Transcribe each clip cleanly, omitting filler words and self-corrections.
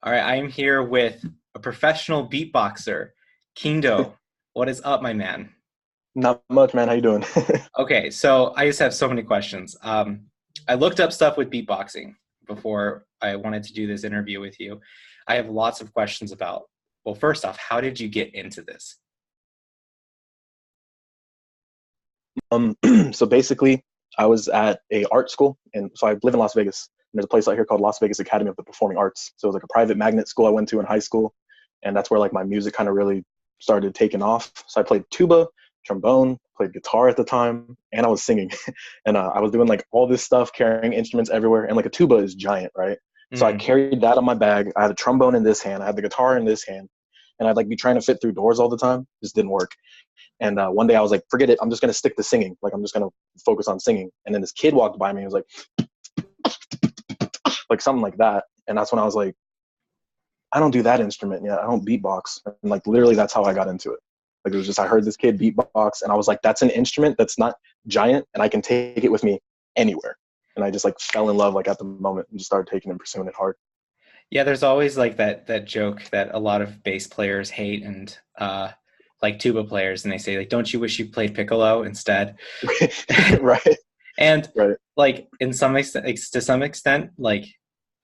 All right, I am here with a professional beatboxer, Kindo. What is up, my man? Not much, man. How you doing? Okay, so I just have so many questions. I looked up stuff with beatboxing before I wanted to do this interview with you. I have lots of questions about, well, first off, how did you get into this? Um, so basically, I was at a art school, and so I live in Las Vegas. And there's a place out here called Las Vegas Academy of the Performing Arts. So it was like a private magnet school I went to in high school, and that's where like my music kind of really started taking off. So I played tuba, trombone, played guitar at the time, and I was singing, and I was doing like all this stuff, carrying instruments everywhere. And like a tuba is giant, right? So I Mm. carried that on my bag. I had a trombone in this hand, I had the guitar in this hand, and I'd like be trying to fit through doors all the time. Just didn't work. And one day I was like, forget it. I'm just going to stick to singing. Like, I'm just going to focus on singing. And then this kid walked by me and was like something like that. And that's when I was like, I don't do that instrument yet. I don't beatbox. And like, literally, that's how I got into it. Like, it was just, I heard this kid beatbox and I was like, that's an instrument that's not giant and I can take it with me anywhere. And I just like fell in love like at the moment and just started taking and pursuing it hard. Yeah, there's always like that joke that a lot of bass players hate and like tuba players, and they say like, "Don't you wish you played piccolo instead?" Right. And Right. like in some extent, like, to some extent, like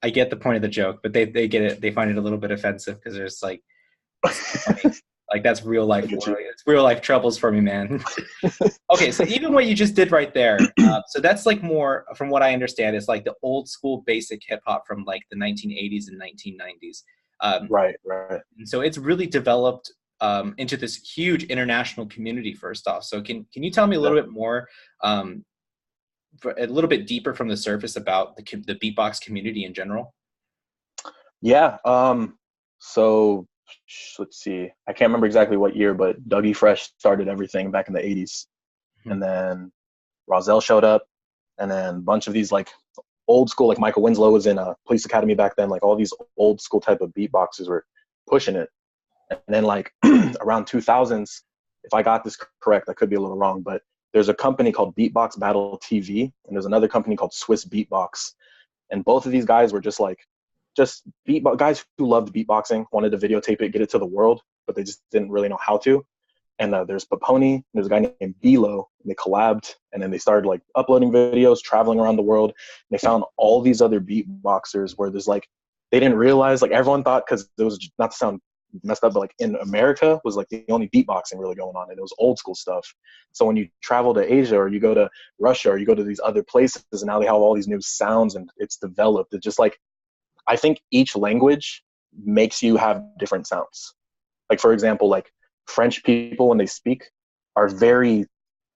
I get the point of the joke, but they get it. They find it a little bit offensive because there's like it's funny. Like that's real life Look at you. it's real life troubles for me, man. Okay, so even what you just did right there, so that's like more, from what I understand, is like the old school basic hip hop from like the 1980s and 1990s. Right. Right. And so it's really developed into this huge international community. First off, so can you tell me a little bit more, a little bit deeper from the surface about the beatbox community in general? Yeah. So let's see. I can't remember exactly what year, but Dougie Fresh started everything back in the 80s. Mhm. And then Rozelle showed up. And then a bunch of these like old school, like Michael Winslow was in a police academy back then. Like all these old school type of beatboxers were pushing it. And then like around 2000s, if I got this correct, I could be a little wrong, but there's a company called Beatbox Battle TV. And there's another company called Swiss Beatbox. And both of these guys were just guys who loved beatboxing, wanted to videotape it, get it to the world, but they just didn't really know how to. And there's Paponi, there's a guy named Bilo, and they collabed, and then they started like uploading videos, traveling around the world. And they found all these other beatboxers where there's like, they didn't realize, like everyone thought, because it was not to sound messed up, but like in America was like the only beatboxing really going on, and it was old school stuff. So when you travel to Asia or you go to Russia or you go to these other places, and now they have all these new sounds and it's developed. It's just like, I think each language makes you have different sounds. Like for example, like French people when they speak are very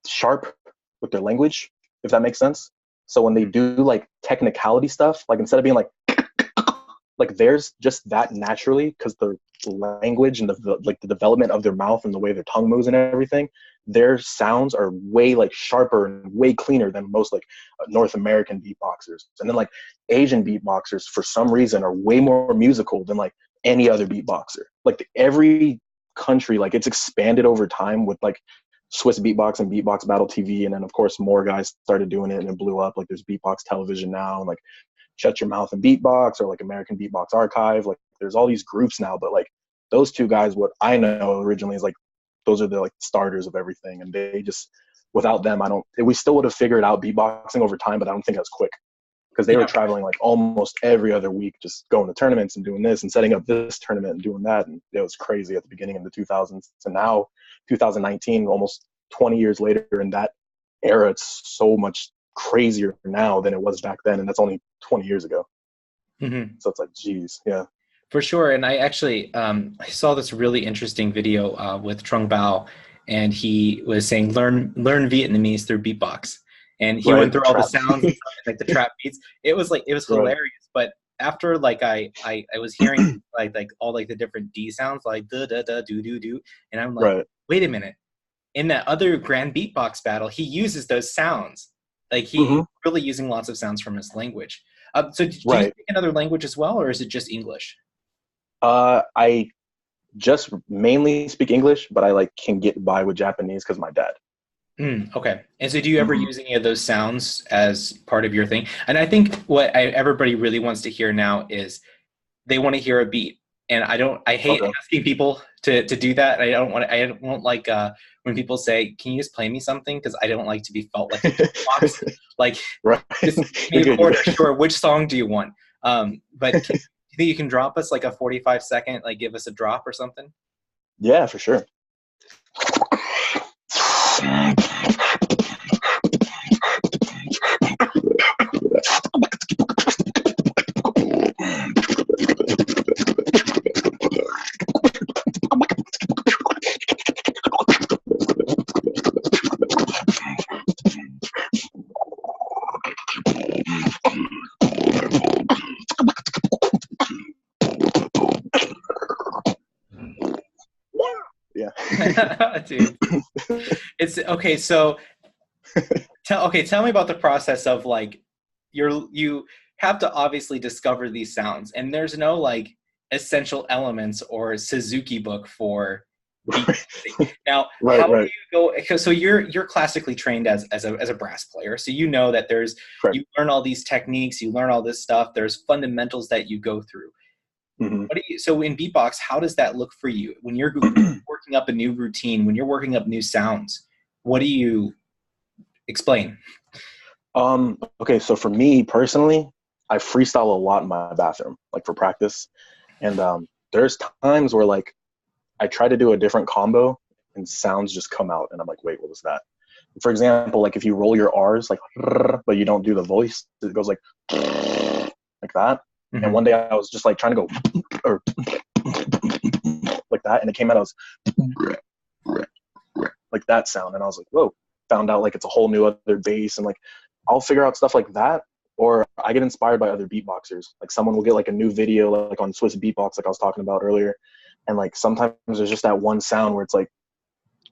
sharp with their language, if that makes sense. So when they do like technicality stuff, like instead of being like theirs just that naturally because the language and the development of their mouth and the way their tongue moves and everything, their sounds are way like sharper and way cleaner than most like North American beatboxers. And then like Asian beatboxers for some reason are way more musical than like any other beatboxer. Like every country, like it's expanded over time with like Swiss Beatbox and Beatbox Battle TV, and then of course more guys started doing it and it blew up. Like there's Beatbox Television now, and like Shut Your Mouth and Beatbox or like American Beatbox Archive. Like there's all these groups now, but like those two guys, what I know originally is like those are the like starters of everything, and they just without them, I don't. We still would have figured out beatboxing over time, but I don't think that's quick because they were Yeah, traveling like almost every other week, just going to tournaments and doing this and setting up this tournament and doing that, and it was crazy at the beginning of the 2000s. So now, 2019, almost 20 years later, in that era, it's so much crazier now than it was back then, and that's only 20 years ago. hmm, So it's like, geez, yeah. for sure. And I actually I saw this really interesting video with Trung Bao, and he was saying learn Vietnamese through beatbox, and he went Right, through all the trap. sounds and stuff, like the trap beats. It was Right. hilarious. But after like I was hearing like all like the different D sounds, like da da da do do do, and I'm like, Right. wait a minute. In that other grand beatbox battle, he uses those sounds. Like Hmm. he really using lots of sounds from his language. So do you Right. speak another language as well, or is it just English? I just mainly speak English, but I like can get by with Japanese because my dad. Mm, okay. And so do you ever Hmm. use any of those sounds as part of your thing? And I think what everybody really wants to hear now is they want to hear a beat. And I hate Okay. asking people to do that. I don't like when people say, can you just play me something? Because I don't like to be felt like a box. Like, Right. just You're me a good. You're quarter, good. sure. Which song do you want? But do you think you can drop us like a 45-second, like give us a drop or something? Yeah, for sure. Yeah. Dude, it's okay. So tell me about the process of like you have to obviously discover these sounds, and there's no like essential elements or Suzuki book for beatboxing. Now, Right. how do Right. you go? So you're classically trained as a brass player, so you know that Correct. you learn all these techniques, you learn all this stuff. There's fundamentals that you go through. Hmm. So in beatbox, how does that look for you when you're working up a new routine, when you're working up new sounds? What do you explain? Okay, so for me personally, I freestyle a lot in my bathroom, like for practice. And there's times where like I try to do a different combo and sounds just come out and I'm like, wait, what was that? For example, like if you roll your R's like but you don't do the voice, it goes like that. And Mm-hmm. one day I was just like trying to go or like that, and it came out as like that sound, and I was like, whoa. Found out like it's a whole new other bass, and like I'll figure out stuff like that, or I get inspired by other beatboxers. Like someone will get like a new video like on Swiss Beatbox, like I was talking about earlier, and like sometimes there's just that one sound where it's like,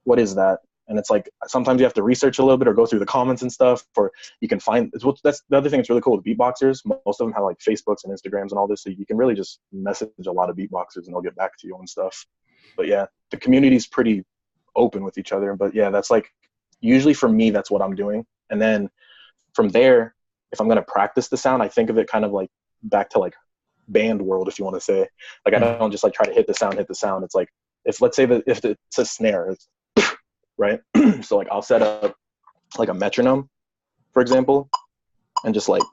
what is that? And it's like sometimes you have to research a little bit or go through the comments and stuff, or you can find. That's the other thing that's really cool with beatboxers. Most of them have like Facebooks and Instagrams and all this, so you can really just message a lot of beatboxers and they'll get back to you and stuff. But yeah, the community's pretty open with each other. But yeah, that's like usually for me, that's what I'm doing. And then from there, if I'm gonna practice the sound, I think of it kind of like back to like band world, if you want to say. Like I don't just like try to hit the sound. It's like if let's say that if it's a snare, it's right. So like I'll set up like a metronome, for example, and just like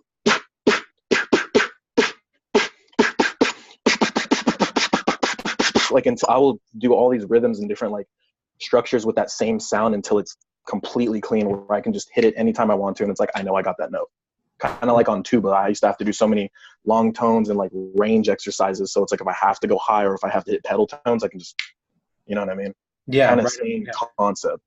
and so I will do all these rhythms and different like structures with that same sound until it's completely clean, where I can just hit it anytime I want to, and it's like I know I got that note. Kind of like on tuba, I used to have to do so many long tones and like range exercises. So it's like if I have to go high or if I have to hit pedal tones, I can just, you know what I mean? Yeah, Kind of right. same Yeah. concept.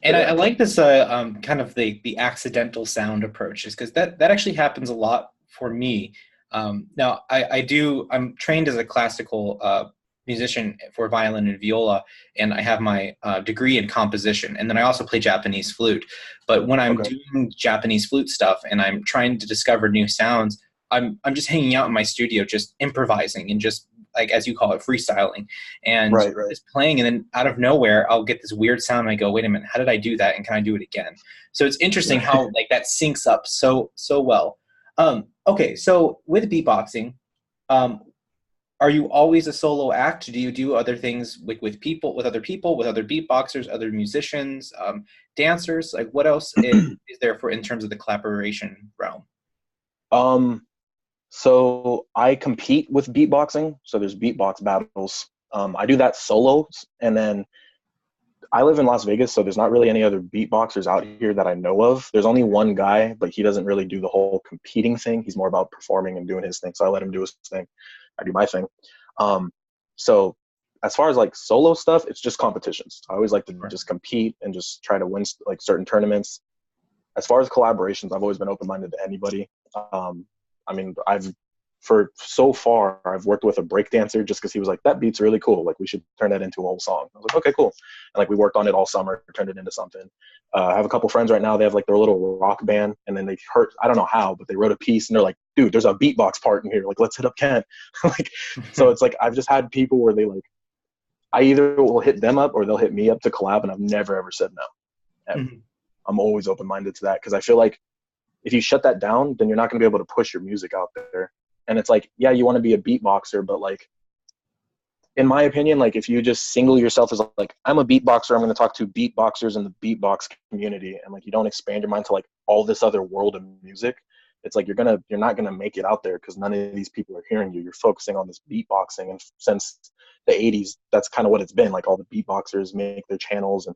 And Yeah. I like this kind of the accidental sound approaches, because that actually happens a lot for me. Now I'm trained as a classical musician for violin and viola, and I have my degree in composition, and then I also play Japanese flute. But when I'm Okay. doing Japanese flute stuff and I'm trying to discover new sounds, I'm just hanging out in my studio, just improvising and just like, as you call it, freestyling, and Right. just playing. And then out of nowhere, I'll get this weird sound, and I go, "Wait a minute, how did I do that? And can I do it again?" So it's interesting how like that syncs up so well. Okay, so with beatboxing, um, are you always a solo act? Do you do other things with people, with other people, with other beatboxers, other musicians, dancers? Like, what else is there for in terms of the collaboration realm? um, so I compete with beatboxing. So there's beatbox battles. I do that solo, and then I live in Las Vegas, so there's not really any other beatboxers out here that I know of. There's only one guy, but he doesn't really do the whole competing thing. He's more about performing and doing his thing. So I let him do his thing. I do my thing. So as far as like solo stuff, it's just competitions. I always like to Right. just compete and just try to win like certain tournaments. As far as collaborations, I've always been open-minded to anybody. I mean, for so far, I've worked with a break dancer just because he was like, that beat's really cool. Like, we should turn that into a whole song. I was like, okay, cool. And like, we worked on it all summer, turned it into something. I have a couple friends right now. They have like their little rock band, and then they heard, I don't know how, but they wrote a piece and they're like, dude, there's a beatbox part in here. Like, let's hit up Ken. Like, so it's like, I've just had people where they like, I either will hit them up or they'll hit me up to collab, and I've never ever said no. Ever. Mhm. I'm always open-minded to that because I feel like if you shut that down, then you're not going to be able to push your music out there. And it's like, yeah, you want to be a beatboxer, but like, in my opinion, like if you just single yourself as like, I'm a beatboxer, I'm going to talk to beatboxers in the beatbox community, and like you don't expand your mind to like all this other world of music, it's like you're not gonna make it out there because none of these people are hearing you. You're focusing on this beatboxing, and since the '80s, that's kind of what it's been. Like all the beatboxers make their channels, and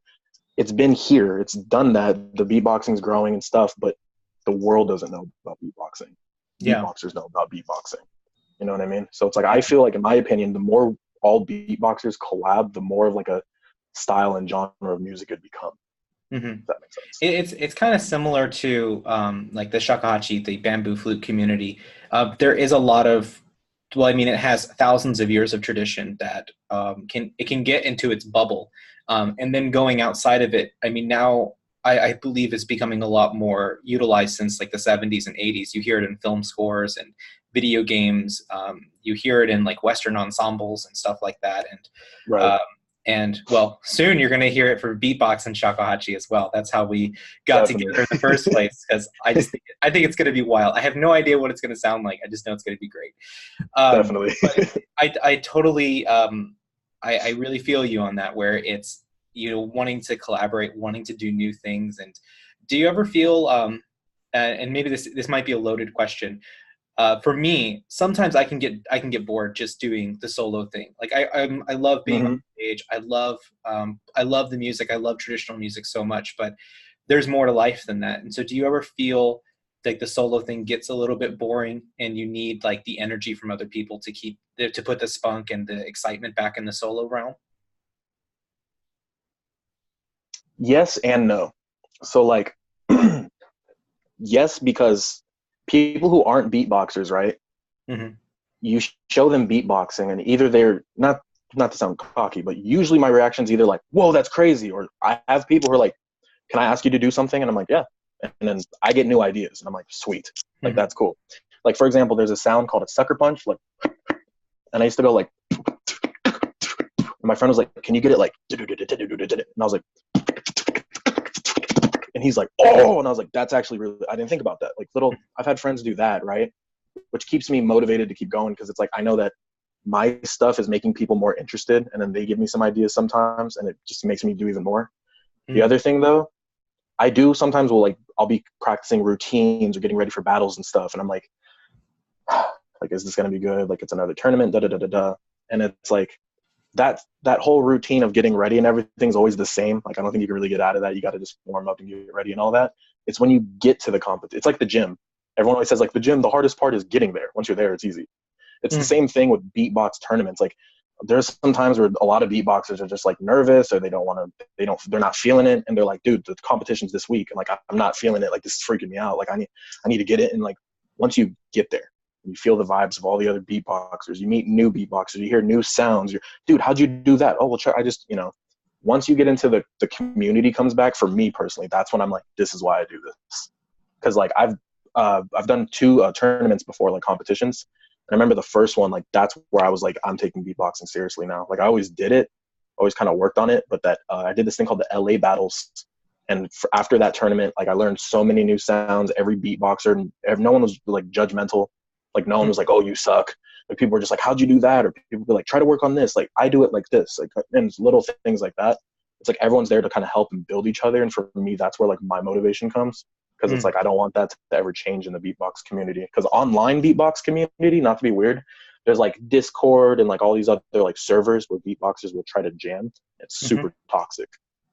it's been here. It's done that. The beatboxing's growing and stuff, but the world doesn't know about beatboxing. Yeah. Beatboxers know about beatboxing. You know what I mean? So it's like I feel like, in my opinion, the more all beatboxers collab, the more of like a style and genre of music it become. Mm-hmm. If that makes sense. It's kind of similar to like the shakuhachi, the bamboo flute community. There is a lot of, well, I mean, it has thousands of years of tradition that can get into its bubble, and then going outside of it. I mean, now I believe it's becoming a lot more utilized since like the 70s and 80s. You hear it in film scores and video games. You hear it in like Western ensembles and stuff like that. Right. And well, soon you're going to hear it for beatbox and shakuhachi as well. That's how we got together in the first place, because I think it's going to be wild. I have no idea what it's going to sound like. I just know it's going to be great. Definitely. But I totally, I really feel you on that, where it's, you know, wanting to collaborate, wanting to do new things. And do you ever feel, and maybe this might be a loaded question, for me, sometimes I can get bored just doing the solo thing. Like I love being on stage. I love the music. I love traditional music so much, but there's more to life than that. And so do you ever feel like the solo thing gets a little bit boring and you need like the energy from other people to put the spunk and the excitement back in the solo realm? Yes and no. So like, yes, because people who aren't beatboxers, right? Mm-hmm. You show them beatboxing, and either they're not to sound cocky, but usually my reaction is either like, "Whoa, that's crazy," or I have people who are like, "Can I ask you to do something?" And I'm like, "Yeah," and then I get new ideas, and I'm like, "Sweet, like that's cool." Like for example, there's a sound called a sucker punch, like, and I used to go like, and my friend was like, "Can you get it like?" And I was like, and he's like, "Oh," and I was like, "That's actually really, I didn't think about that." Like I've had friends do that, right? Which keeps me motivated to keep going, because it's like I know that my stuff is making people more interested, and then they give me some ideas sometimes, and it just makes me do even more. The other thing though, I do sometimes I'll be practicing routines or getting ready for battles and stuff, and I'm like, is this gonna be good? Like it's another tournament, da da da da da, and it's like that whole routine of getting ready and everything's always the same. Like I don't think you can really get out of that. You got to just warm up and get ready and all that. It's when you get to the competition. It's like the gym. Everyone always says like the gym, the hardest part is getting there. Once you're there, it's easy. It's the same thing with beatbox tournaments. Like there's some times where a lot of beatboxers are just like nervous, or they're not feeling it. And they're like, dude, the competition's this week. And like, I'm not feeling it. Like this is freaking me out. Like I need to get it. And like, once you get there, you feel the vibes of all the other beatboxers, you meet new beatboxers, you hear new sounds. Dude, how'd you do that? Oh, well, I just, once you get into the community comes back, for me personally, that's when I'm like, this is why I do this. Cause like I've done 2 tournaments before, like competitions. And I remember the first one, like that's where I was like, I'm taking beatboxing seriously now. Like I always did it, always kind of worked on it, but that I did this thing called the LA battles. And after that tournament, like I learned so many new sounds. Every beatboxer, no one was like judgmental. Like no one was like, "Oh, you suck." Like people were just like, "How'd you do that?" Or people were like, "Try to work on this." Like I do it like this. Like, and it's little things like that. It's like everyone's there to kind of help and build each other. And for me, that's where like my motivation comes, because it's like I don't want that to ever change in the beatbox community. Because online beatbox community, not to be weird, there's like Discord and like all these other like servers where beatboxers will try to jam. It's super toxic.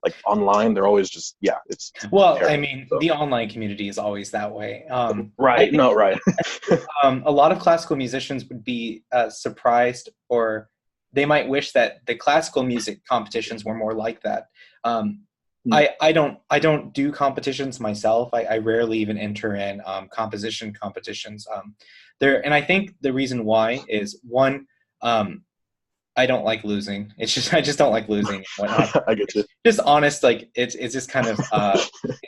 Like online, they're always just it's well terrible. I mean, so the online community is always that way. Right. No, right. A lot of classical musicians would be surprised, or they might wish that the classical music competitions were more like that. I don't do competitions myself. I rarely even enter in composition competitions. And I think the reason why is one, I don't like losing. I just don't like losing and whatnot. I get you. Just honest, like it's just kind of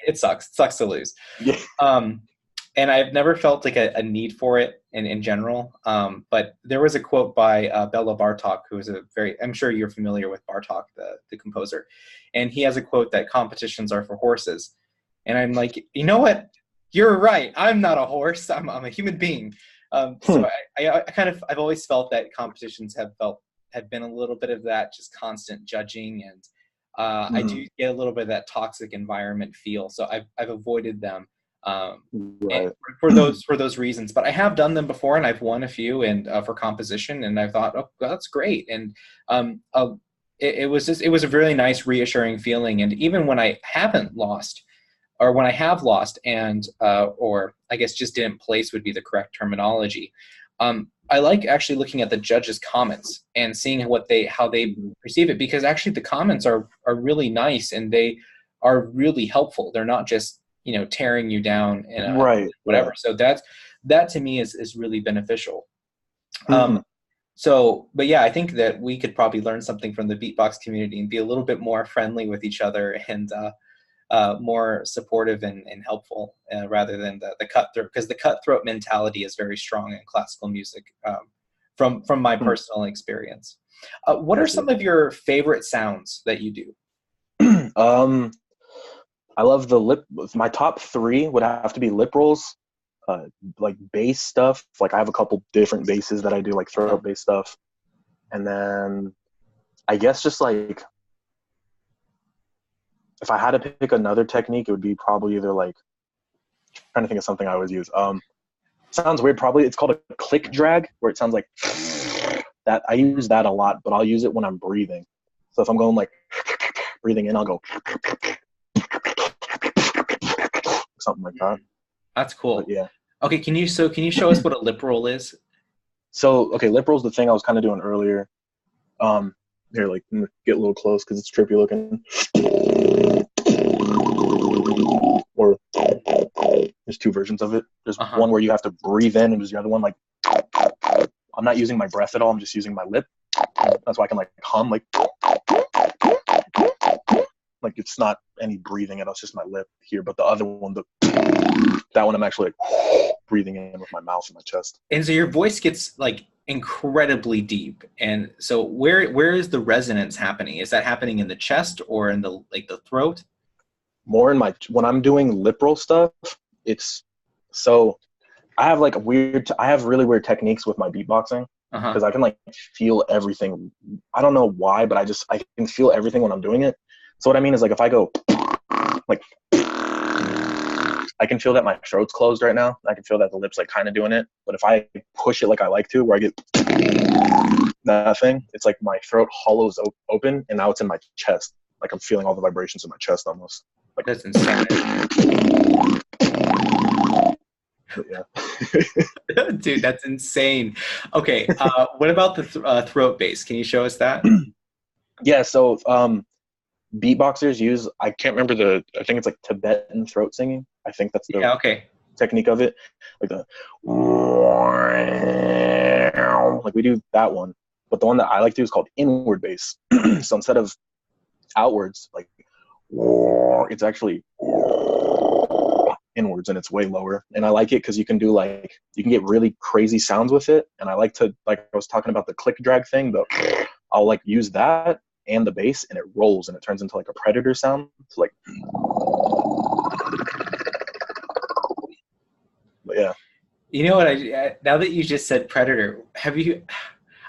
it sucks. It sucks to lose. Yeah. And I've never felt like a need for it in general. But there was a quote by Bela Bartok, who is I'm sure you're familiar with Bartok, the composer. And he has a quote that competitions are for horses. And I'm like, you know what? You're right. I'm not a horse. I'm a human being. So I've always felt that competitions have been a little bit of that just constant judging, and I do get a little bit of that toxic environment feel. So I've avoided them, and Right. for those reasons. But I have done them before, and I've won a few, and for composition, and I thought, oh, that's great. And it was a really nice, reassuring feeling. And even when I haven't lost, or when I have lost, and or I guess just didn't place would be the correct terminology. I like actually looking at the judges' comments and seeing how they perceive it, because actually the comments are really nice, and they are really helpful. They're not just, tearing you down and Right. whatever. Yeah. So that to me is really beneficial. Mm-hmm. But yeah, I think that we could probably learn something from the beatbox community and be a little bit more friendly with each other, and more supportive and helpful, rather than the cutthroat, because the cutthroat mentality is very strong in classical music, from my personal experience. What are some of your favorite sounds that you do? I love the lip. My top three would have to be lip rolls, like bass stuff. Like I have a couple different basses that I do, like throat bass stuff, and then I guess just like, if I had to pick another technique, it would be probably either like, trying to think of something I always use. Sounds weird. Probably it's called a click drag, where it sounds like that. I use that a lot, but I'll use it when I'm breathing. So if I'm going like breathing in, I'll go something like that. That's cool. But yeah. Okay, can you show us what a lip roll is? So okay, lip roll's the thing I was kind of doing earlier. Here, like, get a little close because it's trippy looking. Or there's two versions of it. There's one where you have to breathe in, and there's the other one like, I'm not using my breath at all. I'm just using my lip. That's why I can like hum like it's not any breathing at all. It's just my lip here. But the other one, that one I'm actually like breathing in with my mouth and my chest. And so your voice gets like incredibly deep. And so where is the resonance happening? Is that happening in the chest or in the throat? More in when I'm doing lip roll stuff, it's so I have really weird techniques with my beatboxing, because I can like feel everything. I don't know why, but I can feel everything when I'm doing it. So what I mean is, like, if I go like, I can feel that my throat's closed right now. I can feel that the lips like kind of doing it. But if I push it like I like to, where I get that thing, it's like my throat hollows open, and now it's in my chest. Like I'm feeling all the vibrations in my chest almost. Like, that's insane. Yeah. Dude, that's insane. Okay, what about the throat bass? Can you show us that? Yeah, so beatboxers use, I can't remember I think it's like Tibetan throat singing. I think that's the technique of it. Like like we do that one. But the one that I like to do is called inward bass. So instead of outwards, like, it's actually inwards, and it's way lower. And I like it because you can get really crazy sounds with it. And I like to, like I was talking about the click drag thing, I'll like use that and the bass, and it rolls, and it turns into like a predator sound. It's like, but yeah. You know what? Now that you just said predator,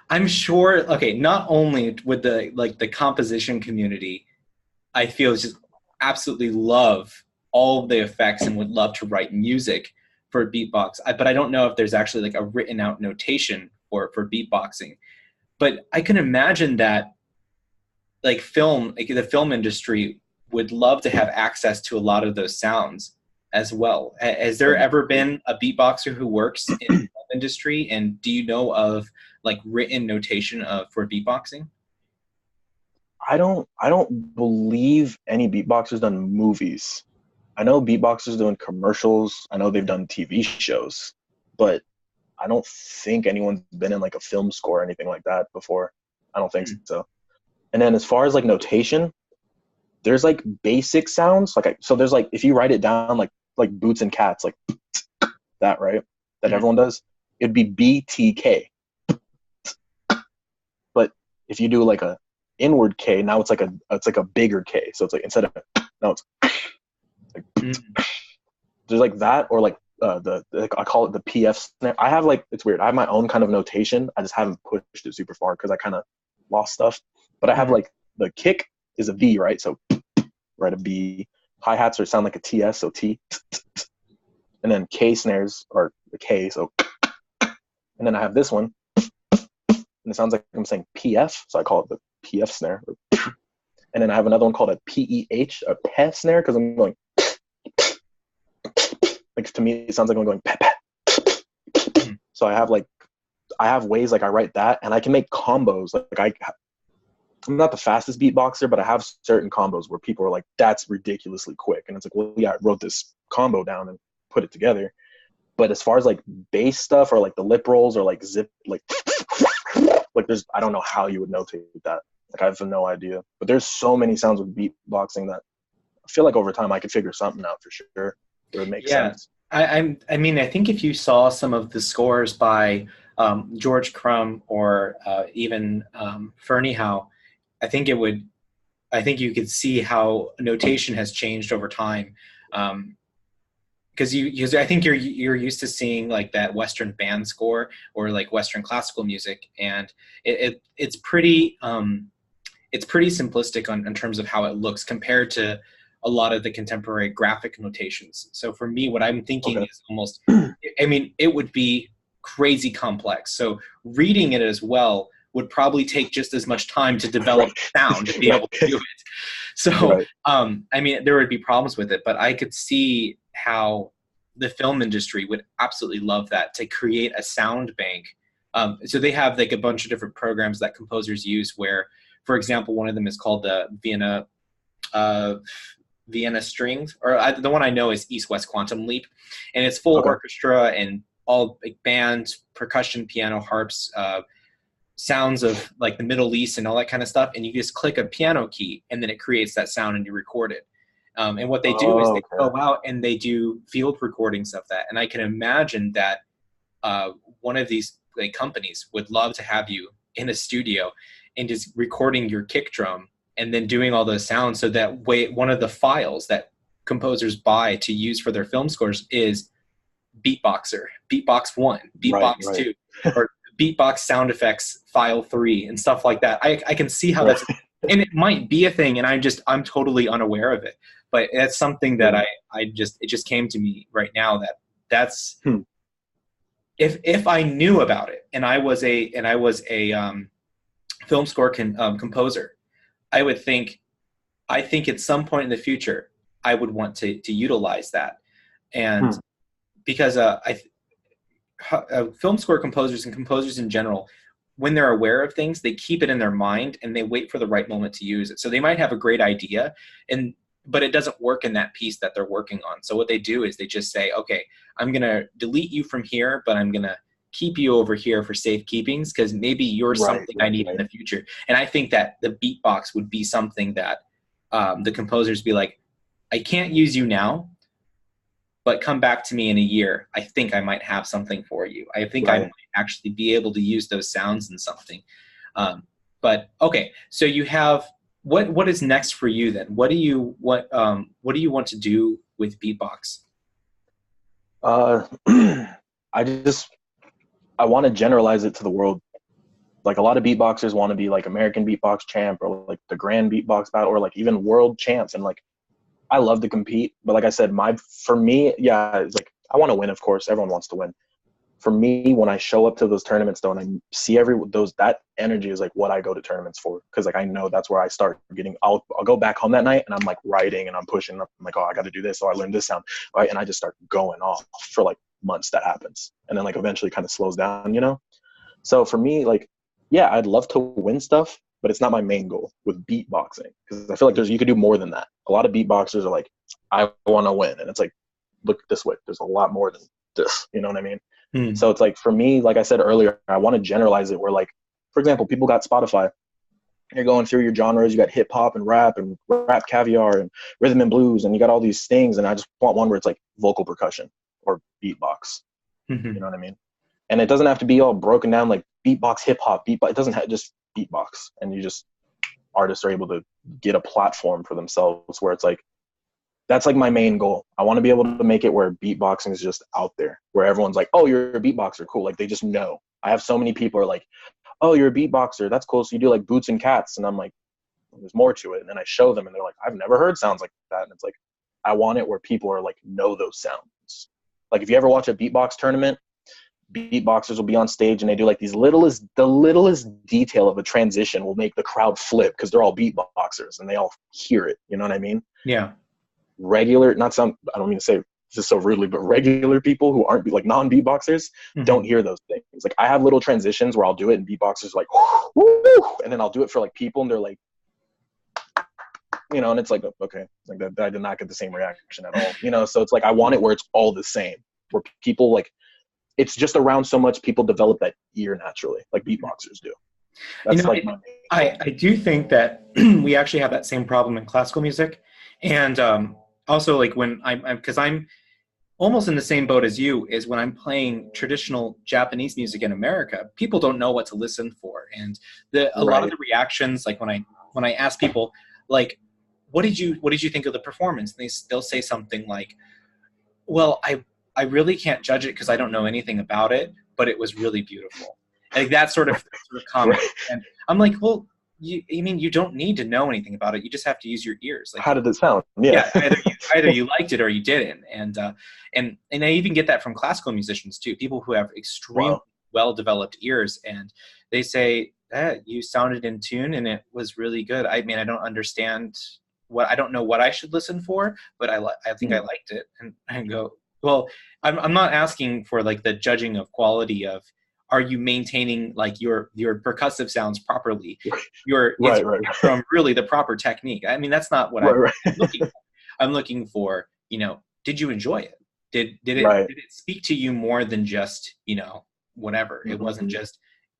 I'm sure. Okay, not only with the composition community, I feel just absolutely love all the effects and would love to write music for beatbox. But I don't know if there's actually like a written out notation for beatboxing. But I can imagine that like the film industry would love to have access to a lot of those sounds as well. Has there ever been a beatboxer who works in the film industry, and do you know of like written notation for beatboxing? I don't believe any beatboxers done movies. I know beatboxers doing commercials. I know they've done TV shows, but I don't think anyone's been in like a film score or anything like that before. I don't think so. And then as far as like notation, there's like basic sounds. So there's like, if you write it down, like boots and cats, like that, right? That everyone does, it'd be BTK. But if you do like a inward K, now it's like a bigger K. So it's like, instead of, now it's like, there's like that, or like I call it the PF snare. I have like, it's weird. I have my own kind of notation. I just haven't pushed it super far because I kind of lost stuff. But I have Mhm. like the kick is a V, right? So right, a V. Hi-hats are sound like a TS, so T. And then K snares are the K, so. And then I have this one, and it sounds like I'm saying PF, so I call it the PF snare. And then I have another one called a PEH, a peh snare, because I'm going, like, to me it sounds like I'm going peh, peh. Mhm. So I have ways like I write that, and I can make combos. I'm not the fastest beatboxer, but I have certain combos where people are like, "That's ridiculously quick," and it's like, well, yeah, I wrote this combo down and put it together. But as far as like bass stuff or like the lip rolls or like zip, like there's, I don't know how you would notate that. Like I have no idea. But there's so many sounds with beatboxing that I feel like over time I could figure something out for sure. It would make Yeah, sense. I mean, I think if you saw some of the scores by George Crumb or even Fernie Howe, I think it would. I think you could see how notation has changed over time. Because I think you're used to seeing like that Western band score or like Western classical music, and it's pretty simplistic in terms of how it looks compared to a lot of the contemporary graphic notations. So for me, what I'm thinking Okay. is almost, I mean, it would be crazy complex. So reading it as well would probably take just as much time to develop Right. sound to be Right. able to do it. So, Right. I mean, there would be problems with it, but I could see how the film industry would absolutely love that, to create a sound bank. So they have like a bunch of different programs that composers use where, for example, one of them is called the uh, Vienna Strings, or the one I know is East West Quantum Leap, and it's full Okay. orchestra and all like band, percussion, piano, harps, sounds of like the Middle East and all that kind of stuff, and you just click a piano key, and then it creates that sound, and you record it. And what they do is Oh, they okay. go out and they do field recordings of that, and I can imagine that one of these like companies would love to have you in a studio and just recording your kick drum and then doing all those sounds, so that way one of the files that composers buy to use for their film scores is Beatboxer, Beatbox 1, Right. Beatbox Right. 2, or Beatbox sound effects file 3 and stuff like that. I can see how Right. that's, and it might be a thing, and I'm totally unaware of it, but that's something that Right. it just came to me right now that that's, Hmm. if I knew about it and I was a film score composer, I would think, I think at some point in the future I would want to utilize that. And Hmm. because film score composers and composers in general, when they're aware of things, they keep it in their mind and they wait for the right moment to use it. So they might have a great idea, and but it doesn't work in that piece that they're working on. So what they do is they just say, okay, I'm going to delete you from here, but I'm going to keep you over here for safekeepings because maybe you're Right. something I Right. need in Right. the future. And I think that the beatbox would be something that the composers be like, I can't use you now, but come back to me in a year. I think I might have something for you. I think I might Right. actually be able to use those sounds in something. Um, but okay, so you have, what is next for you then? What do you want to do with beatbox? Uh, I just I want to generalize it to the world. Like a lot of beatboxers want to be like American beatbox champ or like the grand beatbox battle or like even world champs. And like I love to compete, but like I said, for me, yeah, it's like I want to win. Of course, everyone wants to win. For me, when I show up to those tournaments though, and I see that energy is like what I go to tournaments for, because like I know that's where I start getting. I'll go back home that night and I'm like writing and I'm pushing. I'm like, oh, I got to do this. So I learned this sound, right? And I just start going off for like months. That happens, and then like eventually kind of slows down, you know. So for me, like, yeah, I'd love to win stuff, but it's not my main goal with beatboxing because I feel like you could do more than that. A lot of beatboxers are like, I want to win, and it's like, look this way. There's a lot more than this. You know what I mean? Hmm. So it's like for me, like I said earlier, I want to generalize it where like, for example, people got Spotify. You're going through your genres. You got hip hop and rap caviar and rhythm and blues, and you got all these things. And I just want one where it's like vocal percussion or beatbox. You Mhm. know what I mean? And it doesn't have to be all broken down like beatbox, hip hop, beatbox. It doesn't have just beatbox, and you just artists are able to get a platform for themselves where it's like that's like my main goal. I want to be able to make it where beatboxing is just out there, where everyone's like, oh, you're a beatboxer, cool. Like they just know. I have so many people are like, oh, you're a beatboxer, that's cool. So you do like boots and cats, and I'm like, well, there's more to it. And then I show them, and they're like, I've never heard sounds like that. And it's like, I want it where people are like know those sounds. Like if you ever watch a beatbox tournament, beatboxers will be on stage and they do like the littlest detail of a transition will make the crowd flip because they're all beatboxers and they all hear it. You know what I mean? Yeah. Regular, not some, I don't mean to say this so rudely, but regular people who aren't like non-beatboxers don't hear those things. Like I have little transitions where I'll do it and beatboxers are like, woo, and then I'll do it for like people and they're like, you know, and it's like, okay, like that, I did not get the same reaction at all, you know? So it's like, I want it where it's all the same, where people like, it's just around so much, people develop that ear naturally, like beatboxers do. That's, you know, like I do think that we actually have that same problem in classical music. And also like when because I'm almost in the same boat as you, is when I'm playing traditional Japanese music in America, people don't know what to listen for. And a lot of the reactions, like when I ask people, like, what did you think of the performance? And they'll say something like, well, I really can't judge it because I don't know anything about it, but it was really beautiful. Like that sort of comment. And I'm like, well, I mean, you don't need to know anything about it. You just have to use your ears. Like, how did it sound? Yeah. Either you liked it or you didn't. And I even get that from classical musicians too. People who have extremely well-developed ears, and they say, you sounded in tune and it was really good. I mean, I don't understand I don't know what I should listen for, but I think I liked it. And I go, well, I'm not asking for like the judging of quality of, are you maintaining like your percussive sounds properly? From really the proper technique. I mean, that's not what I'm looking for. I'm looking for, you know, did you enjoy it? Did it speak to you more than just, you know, whatever? It wasn't just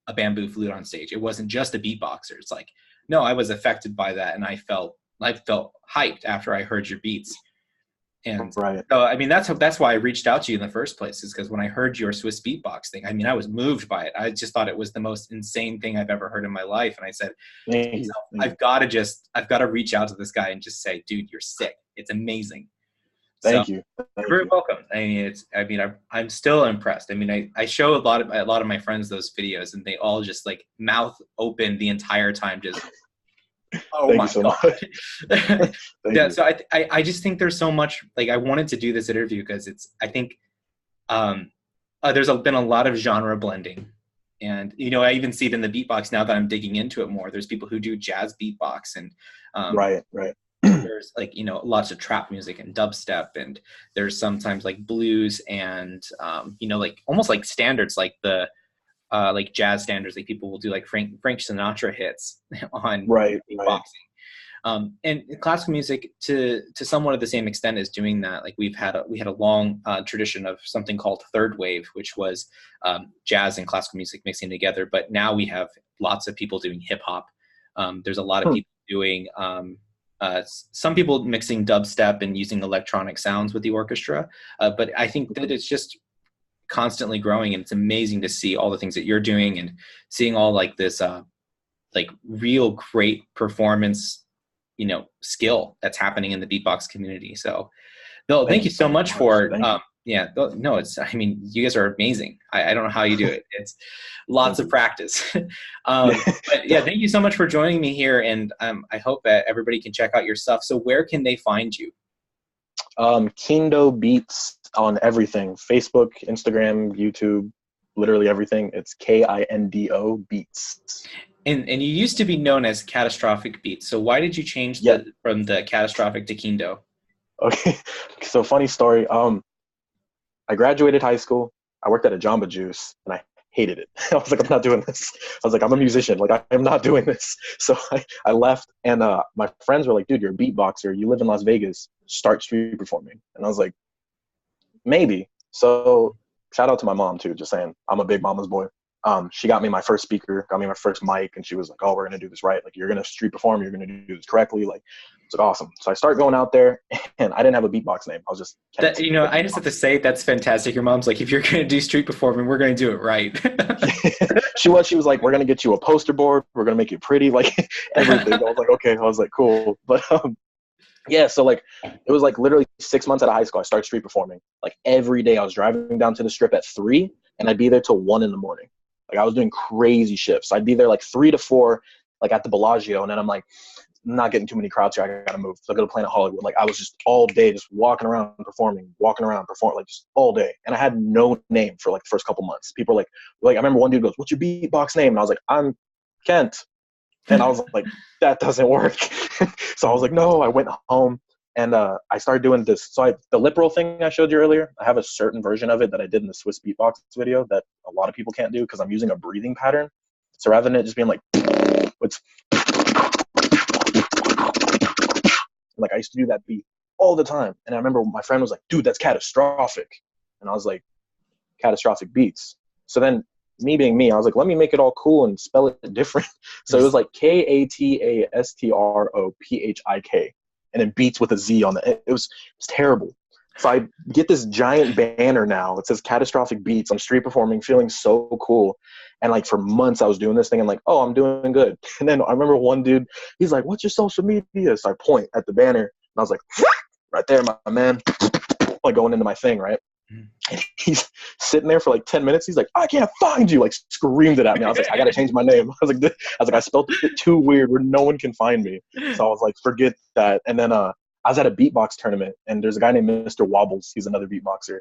a bamboo flute on stage. It wasn't just a beatboxer. It's like, no, I was affected by that, and I felt hyped after I heard your beats. And so, I mean, that's why I reached out to you in the first place, is because when I heard your Swiss beatbox thing, I mean, I was moved by it. I just thought it was the most insane thing I've ever heard in my life. And I said, I've got to reach out to this guy and just say, dude, you're sick. It's amazing. Thank you. You're very welcome. I mean, I'm still impressed. I mean, I show a lot of my friends those videos, and they all just like mouth open the entire time, just oh my God. Yeah, so I just think there's so much, like, I wanted to do this interview because I think there's been a lot of genre blending, and you know, I even see it in the beatbox now that I'm digging into it more. There's people who do jazz beatbox, and there's like, you know, lots of trap music and dubstep, and there's sometimes like blues and you know, like almost like standards, like the like jazz standards, like people will do like Frank Sinatra hits on beatboxing. And classical music to somewhat of the same extent is doing that. Like we had a long tradition of something called third wave, which was jazz and classical music mixing together. But now we have lots of people doing hip hop. There's a lot of people doing some people mixing dubstep and using electronic sounds with the orchestra. But I think that it's just constantly growing, and it's amazing to see all the things that you're doing and seeing all like this like real great performance, you know, skill that's happening in the beatbox community. So Bill, thank you so much for no, it's, I mean, you guys are amazing. I don't know how you do it. It's lots of practice. But yeah, thank you so much for joining me here, and I hope that everybody can check out your stuff. So where can they find you? Kindo Beats on everything: Facebook, Instagram, YouTube, literally everything. It's Kindo Beats. And you used to be known as Catastrophic Beats. So why did you change from the Catastrophic to Kindo? Okay, so funny story. I graduated high school. I worked at a Jamba Juice, and I hated it. I was like, I'm not doing this. I was like, I'm a musician. Like, I am not doing this. So I left, and my friends were like, dude, you're a beatboxer. You live in Las Vegas. Start street performing. And I was like, maybe. So shout out to my mom, too, just saying, I'm a big mama's boy. She got me my first speaker, got me my first mic, and she was like, oh, we're going to do this right. Like, you're going to street perform. You're going to do this correctly. Like, it's like, awesome. So I start going out there, and I didn't have a beatbox name. I was just you know, I just have to say, that's fantastic. Your mom's like, if you're going to do street performing, we're going to do it right. She was like, we're going to get you a poster board. We're going to make it pretty, like everything. I was like, okay. I was like, cool. But Yeah, so like it was like literally 6 months out of high school. I started street performing. Like every day, I was driving down to the strip at 3, and I'd be there till 1 in the morning. Like I was doing crazy shifts. I'd be there like 3 to 4, like at the Bellagio, and then I'm like, I'm not getting too many crowds here. I gotta move. So I go to Planet Hollywood. Like I was just all day, just walking around performing, like just all day. And I had no name for like the first couple months. People like I remember one dude goes, "What's your beatbox name?" And I was like, "I'm Kent." And I was like, that doesn't work. So I was like, no. I went home and I started doing this. So the lip roll thing I showed you earlier, I have a certain version of it that I did in the Swiss beatbox video that a lot of people can't do because I'm using a breathing pattern. So rather than it just being like, it's like I used to do that beat all the time. And I remember my friend was like, dude, that's catastrophic. And I was like, catastrophic beats. So then me being me, I was like, let me make it all cool and spell it different. So it was like Katastrophik, and then beats with a Z on it. It was terrible. So I get this giant banner now. It says Catastrophic Beats. I'm street performing, feeling so cool. And like for months I was doing this thing and like, oh, I'm doing good. And then I remember one dude, he's like, what's your social media? So I point at the banner and I was like, right there, my man. Like going into my thing, right? And he's sitting there for like 10 minutes. He's like, I can't find you. Like screamed it at me. I was like, I got to change my name. I was like, I spelled it too weird where no one can find me. So I was like, forget that. And then I was at a beatbox tournament and there's a guy named Mr. Wobbles. He's another beatboxer.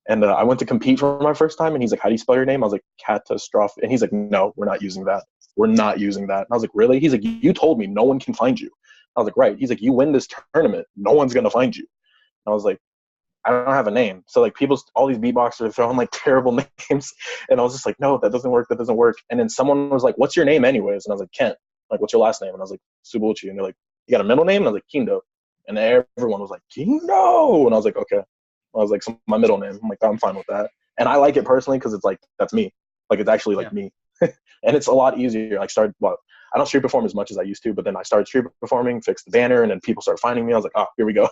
And I went to compete for my first time and he's like, how do you spell your name? I was like, Catastrophe. And he's like, no, we're not using that. We're not using that. And I was like, really? He's like, you told me no one can find you. I was like, right. He's like, you win this tournament. No one's going to find you. And I was like, I don't have a name. So like all these beatboxers are throwing like terrible names. And I was just like, no, that doesn't work. That doesn't work. And then someone was like, what's your name anyways? And I was like, Kent. Like, what's your last name? And I was like, Subuchi. And they're like, you got a middle name? And I was like, Kindo. And everyone was like, Kindo. And I was like, okay. I was like, so my middle name. I'm like, I'm fine with that. And I like it personally because it's like, that's me. Like, it's actually like me. And it's a lot easier. Like I don't street perform as much as I used to, but then I started street performing, fixed the banner, and then people started finding me. I was like, oh, here we go.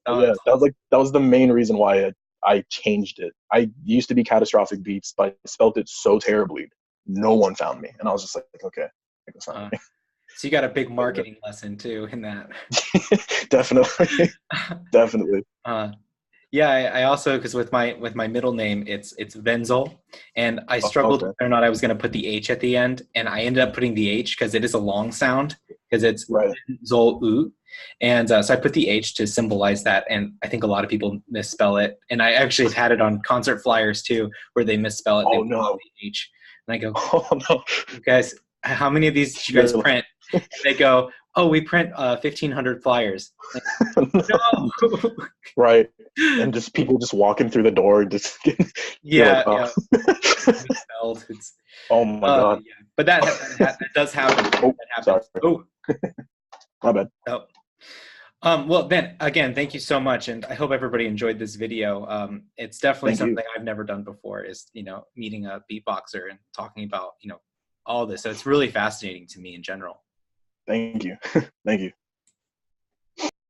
That was the main reason why I changed it. I used to be Catastrophic Beats, but I spelled it so terribly, no one found me, and I was just like, okay, so you got a big marketing lesson too in that. Definitely. Yeah, I also, because with my middle name, it's Renzoh, and I struggled whether or not I was going to put the H at the end, and I ended up putting the H because it is a long sound, because it's Renzoh, and so I put the H to symbolize that, and I think a lot of people misspell it, and I actually have had it on concert flyers too, where they misspell it. Oh no! The H, and I go, oh no, guys, how many of these did you guys print? And they go, oh, we print 1,500 flyers. Like, no. Right. And just people just walking through the door, just yeah. It's, oh my god! Yeah. But that does happen. Oh, that happens. Sorry. Oh, my bad. Oh. Well, Ben, again, thank you so much, and I hope everybody enjoyed this video. It's definitely something I've never done before. Is meeting a beatboxer and talking about all this. So it's really fascinating to me in general. Thank you. Thank you.